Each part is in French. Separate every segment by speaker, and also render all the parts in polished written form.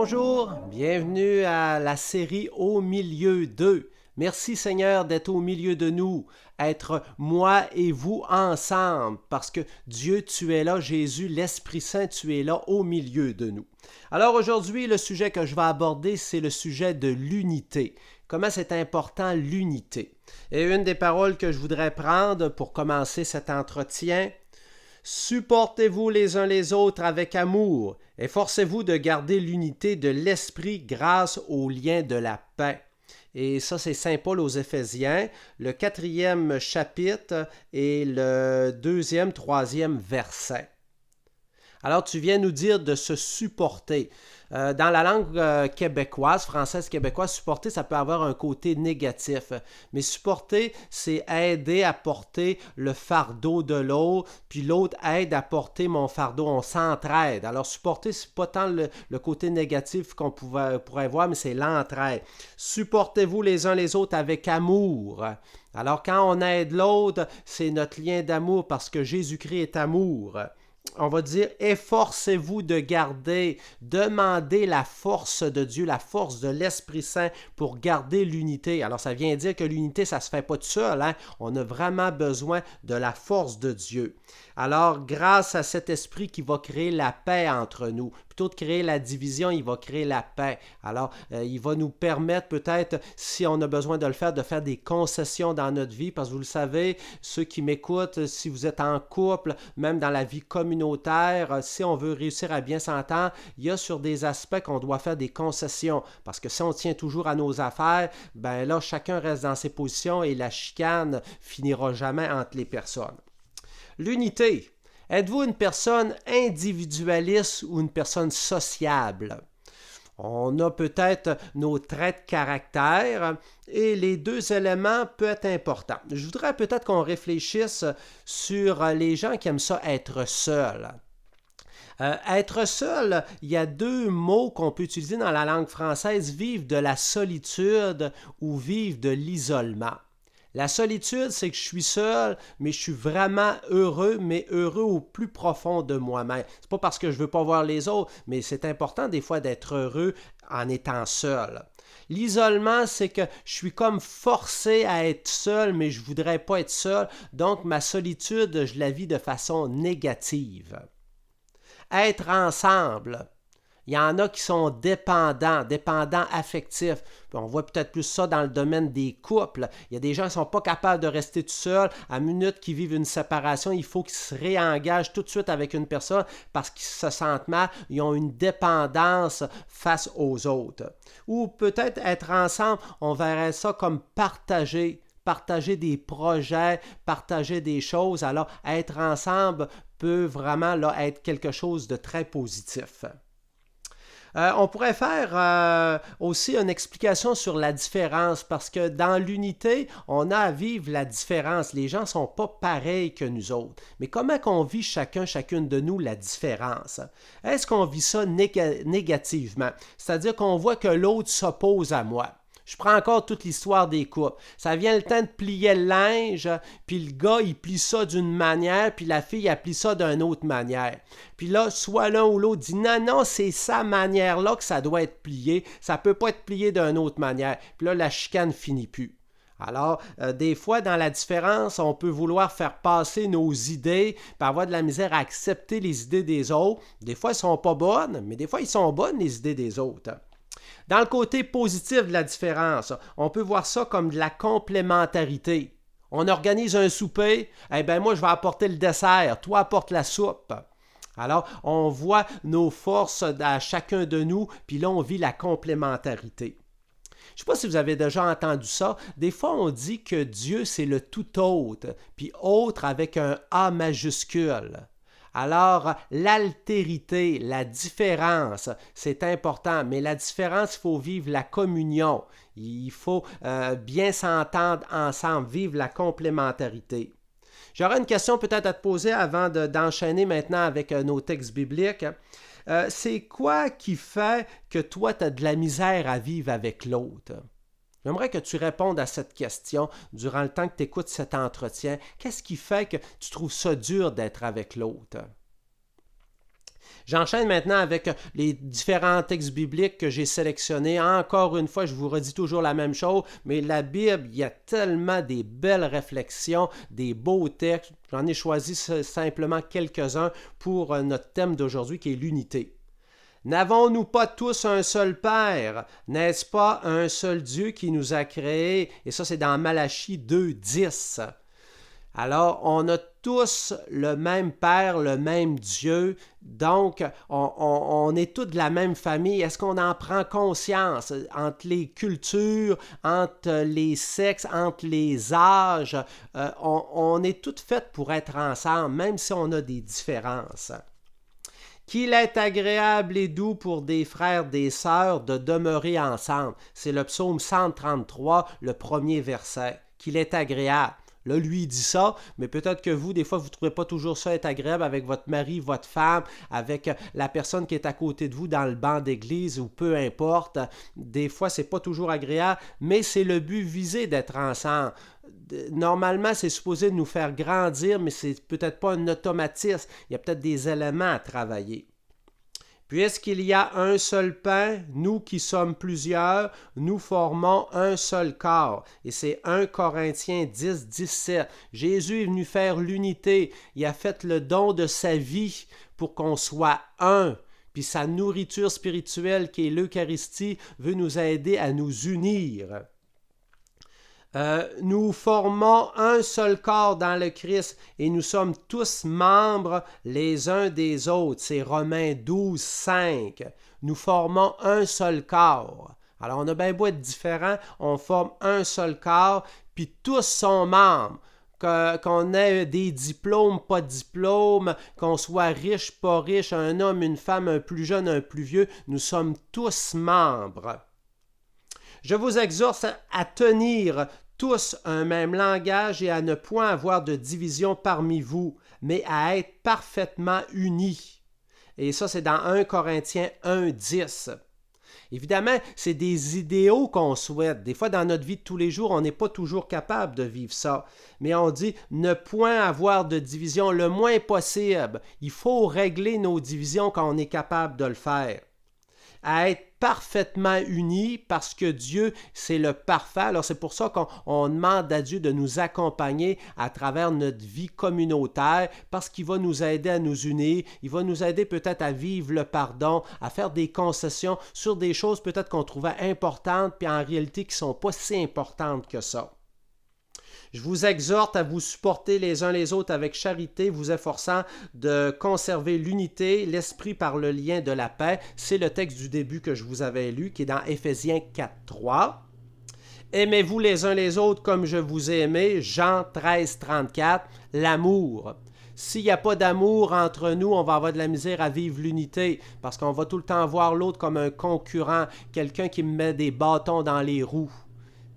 Speaker 1: Bonjour, bienvenue à la série Au milieu d'eux. Merci Seigneur d'être au milieu de nous, être moi et vous ensemble, parce que Dieu, tu es là, Jésus, l'Esprit Saint, tu es là au milieu de nous. Alors aujourd'hui, le sujet que je vais aborder, c'est le sujet de l'unité. Comment c'est important l'unité. Et une des paroles que je voudrais prendre pour commencer cet entretien, supportez-vous les uns les autres avec amour, efforcez-vous de garder l'unité de l'esprit grâce au lien de la paix. Et ça, c'est Saint Paul aux Éphésiens, le 4e chapitre et le 2e, 3e verset. Alors, tu viens nous dire de se supporter. Dans la langue québécoise, française québécoise, supporter, ça peut avoir un côté négatif. Mais supporter, c'est aider à porter le fardeau de l'autre, puis l'autre aide à porter mon fardeau. On s'entraide. Alors, supporter, c'est pas tant le côté négatif qu'on pourrait voir, mais c'est l'entraide. Supportez-vous les uns les autres avec amour. Alors, quand on aide l'autre, c'est notre lien d'amour parce que Jésus-Christ est amour. On va dire, efforcez-vous de garder, demandez la force de Dieu, la force de l'Esprit Saint pour garder l'unité. Alors, ça vient dire que l'unité, ça ne se fait pas tout seul, hein? On a vraiment besoin de la force de Dieu. Alors, grâce à cet esprit qui va créer la paix entre nous, plutôt de créer la division, il va créer la paix. Alors, il va nous permettre peut-être, si on a besoin de le faire, de faire des concessions dans notre vie, parce que vous le savez, ceux qui m'écoutent, si vous êtes en couple, même dans la vie communautaire, si on veut réussir à bien s'entendre, il y a sur des aspects qu'on doit faire des concessions, parce que si on tient toujours à nos affaires, ben là, chacun reste dans ses positions et la chicane finira jamais entre les personnes. L'unité. Êtes-vous une personne individualiste ou une personne sociable? On a peut-être nos traits de caractère et les deux éléments peuvent être importants. Je voudrais peut-être qu'on réfléchisse sur les gens qui aiment ça être seuls. Être seul, il y a deux mots qu'on peut utiliser dans la langue française, vivre de la solitude ou vivre de l'isolement. La solitude, c'est que je suis seul, mais je suis vraiment heureux, mais heureux au plus profond de moi-même. C'est pas parce que je veux pas voir les autres, mais c'est important des fois d'être heureux en étant seul. L'isolement, c'est que je suis comme forcé à être seul, mais je voudrais pas être seul, donc ma solitude, je la vis de façon négative. Être ensemble. Il y en a qui sont dépendants affectifs. On voit peut-être plus ça dans le domaine des couples. Il y a des gens qui ne sont pas capables de rester tout seuls. À minute qu'ils vivent une séparation, il faut qu'ils se réengagent tout de suite avec une personne parce qu'ils se sentent mal. Ils ont une dépendance face aux autres. Ou peut-être être ensemble, on verrait ça comme partager des projets, partager des choses. Alors, être ensemble peut vraiment là, être quelque chose de très positif. On pourrait faire aussi une explication sur la différence parce que dans l'unité, on a à vivre la différence. Les gens ne sont pas pareils que nous autres. Mais comment qu'on vit chacune de nous la différence? Est-ce qu'on vit ça négativement? C'est-à-dire qu'on voit que l'autre s'oppose à moi. Je prends encore toute l'histoire des couples. Ça vient le temps de plier le linge, puis le gars, il plie ça d'une manière, puis la fille, elle plie ça d'une autre manière. Puis là, soit l'un ou l'autre dit non, c'est sa manière-là que ça doit être plié. Ça ne peut pas être plié d'une autre manière. Puis là, la chicane finit plus. Alors, des fois, dans la différence, on peut vouloir faire passer nos idées, puis avoir de la misère à accepter les idées des autres. Des fois, elles ne sont pas bonnes, mais des fois, elles sont bonnes, les idées des autres. Dans le côté positif de la différence, on peut voir ça comme de la complémentarité. On organise un souper, eh bien moi je vais apporter le dessert, toi apporte la soupe. Alors, on voit nos forces à chacun de nous, puis là on vit la complémentarité. Je ne sais pas si vous avez déjà entendu ça. Des fois, on dit que Dieu, c'est le tout autre, puis autre avec un A majuscule. Alors, l'altérité, la différence, c'est important, mais la différence, il faut vivre la communion. Il faut bien s'entendre ensemble, vivre la complémentarité. J'aurais une question peut-être à te poser avant d'enchaîner maintenant avec nos textes bibliques. C'est quoi qui fait que toi, tu as de la misère à vivre avec l'autre? J'aimerais que tu répondes à cette question durant le temps que tu écoutes cet entretien. Qu'est-ce qui fait que tu trouves ça dur d'être avec l'autre? J'enchaîne maintenant avec les différents textes bibliques que j'ai sélectionnés. Encore une fois, je vous redis toujours la même chose, mais la Bible, il y a tellement des belles réflexions, des beaux textes. J'en ai choisi simplement quelques-uns pour notre thème d'aujourd'hui qui est l'unité. N'avons-nous pas tous un seul Père? N'est-ce pas un seul Dieu qui nous a créés? Et ça, c'est dans Malachie 2:10. Alors, on a tous le même Père, le même Dieu, donc on est tous de la même famille. Est-ce qu'on en prend conscience entre les cultures, entre les sexes, entre les âges? On est tous faits pour être ensemble, même si on a des différences. Qu'il est agréable et doux pour des frères, des sœurs de demeurer ensemble. C'est le psaume 133, le premier verset. Qu'il est agréable. Là, lui, il dit ça, mais peut-être que vous, des fois, vous ne trouvez pas toujours ça être agréable avec votre mari, votre femme, avec la personne qui est à côté de vous dans le banc d'église ou peu importe. Des fois, ce n'est pas toujours agréable, mais c'est le but visé d'être ensemble. Normalement, c'est supposé nous faire grandir, mais c'est peut-être pas un automatisme. Il y a peut-être des éléments à travailler. Puisqu'il y a un seul pain, nous qui sommes plusieurs, nous formons un seul corps. Et c'est 1 Corinthiens 10, 17. Jésus est venu faire l'unité. Il a fait le don de sa vie pour qu'on soit un. Puis sa nourriture spirituelle, qui est l'Eucharistie, veut nous aider à nous unir. Nous formons un seul corps dans le Christ et nous sommes tous membres les uns des autres. C'est Romains 12, 5. Nous formons un seul corps. Alors, on a bien beau être différents, on forme un seul corps, puis tous sont membres. Qu'on ait des diplômes, pas de diplômes, qu'on soit riche, pas riche, un homme, une femme, un plus jeune, un plus vieux, nous sommes tous membres. Je vous exhorte à tenir tous un même langage et à ne point avoir de division parmi vous, mais à être parfaitement unis. Et ça, c'est dans 1 Corinthiens 1, 10. Évidemment, c'est des idéaux qu'on souhaite. Des fois, dans notre vie de tous les jours, on n'est pas toujours capable de vivre ça. Mais on dit ne point avoir de division le moins possible. Il faut régler nos divisions quand on est capable de le faire. À être parfaitement unis parce que Dieu, c'est le parfait. Alors, c'est pour ça qu'on demande à Dieu de nous accompagner à travers notre vie communautaire parce qu'il va nous aider à nous unir. Il va nous aider peut-être à vivre le pardon, à faire des concessions sur des choses peut-être qu'on trouvait importantes puis en réalité qui ne sont pas si importantes que ça. Je vous exhorte à vous supporter les uns les autres avec charité, vous efforçant de conserver l'unité, l'esprit par le lien de la paix. C'est le texte du début que je vous avais lu, qui est dans Éphésiens 4, 3. Aimez-vous les uns les autres comme je vous ai aimé. Jean 13, 34. L'amour. S'il n'y a pas d'amour entre nous, on va avoir de la misère à vivre l'unité parce qu'on va tout le temps voir l'autre comme un concurrent, quelqu'un qui me met des bâtons dans les roues.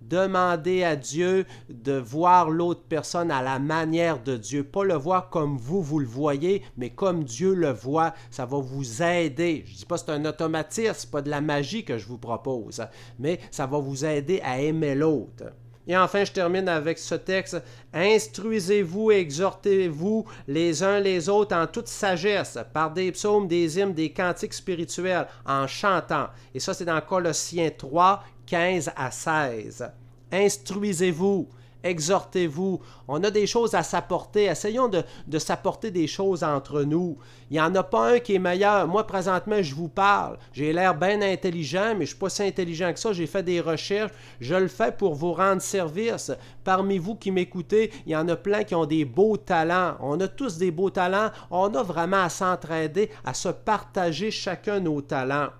Speaker 1: Demandez à Dieu de voir l'autre personne à la manière de Dieu. Pas le voir comme vous le voyez, mais comme Dieu le voit. Ça va vous aider. Je ne dis pas que c'est un automatisme, ce n'est pas de la magie que je vous propose, mais ça va vous aider à aimer l'autre. Et enfin, je termine avec ce texte. Instruisez-vous et exhortez-vous les uns les autres en toute sagesse, par des psaumes, des hymnes, des cantiques spirituels, en chantant. Et ça, c'est dans Colossiens 3, 15 à 16. Instruisez-vous, exhortez-vous. On a des choses à s'apporter. Essayons de s'apporter des choses entre nous. Il n'y en a pas un qui est meilleur. Moi, présentement, je vous parle. J'ai l'air bien intelligent, mais je ne suis pas si intelligent que ça. J'ai fait des recherches. Je le fais pour vous rendre service. Parmi vous qui m'écoutez, il y en a plein qui ont des beaux talents. On a tous des beaux talents. On a vraiment à s'entraider, à se partager chacun nos talents.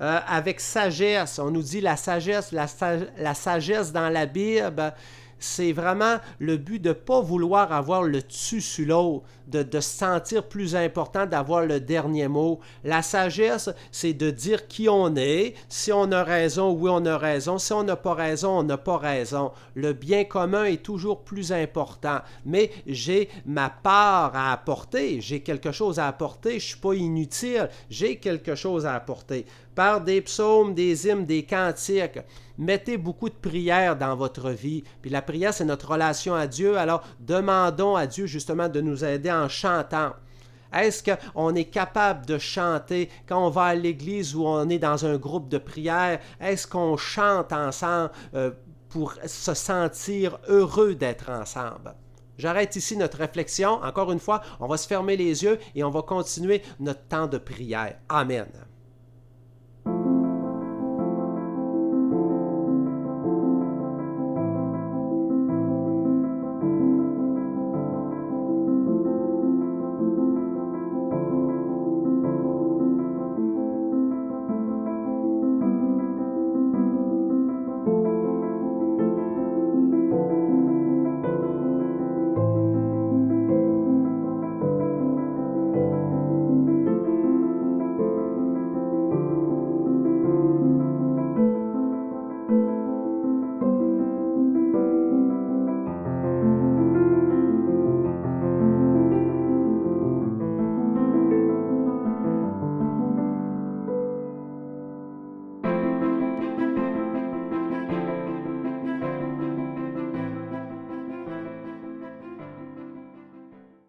Speaker 1: Avec sagesse, on nous dit la sagesse dans la Bible, c'est vraiment le but de ne pas vouloir avoir le dessus sur l'autre, de se sentir plus important, d'avoir le dernier mot. La sagesse, c'est de dire qui on est. Si on a raison, oui, on a raison. Si on n'a pas raison, on n'a pas raison. Le bien commun est toujours plus important. Mais j'ai ma part à apporter. J'ai quelque chose à apporter. Je ne suis pas inutile. J'ai quelque chose à apporter. Par des psaumes, des hymnes, des cantiques. Mettez beaucoup de prières dans votre vie. Puis la prière, c'est notre relation à Dieu. Alors, demandons à Dieu justement de nous aider en chantant. Est-ce qu'on est capable de chanter quand on va à l'église ou on est dans un groupe de prière? Est-ce qu'on chante ensemble pour se sentir heureux d'être ensemble? J'arrête ici notre réflexion. Encore une fois, on va se fermer les yeux et on va continuer notre temps de prière. Amen.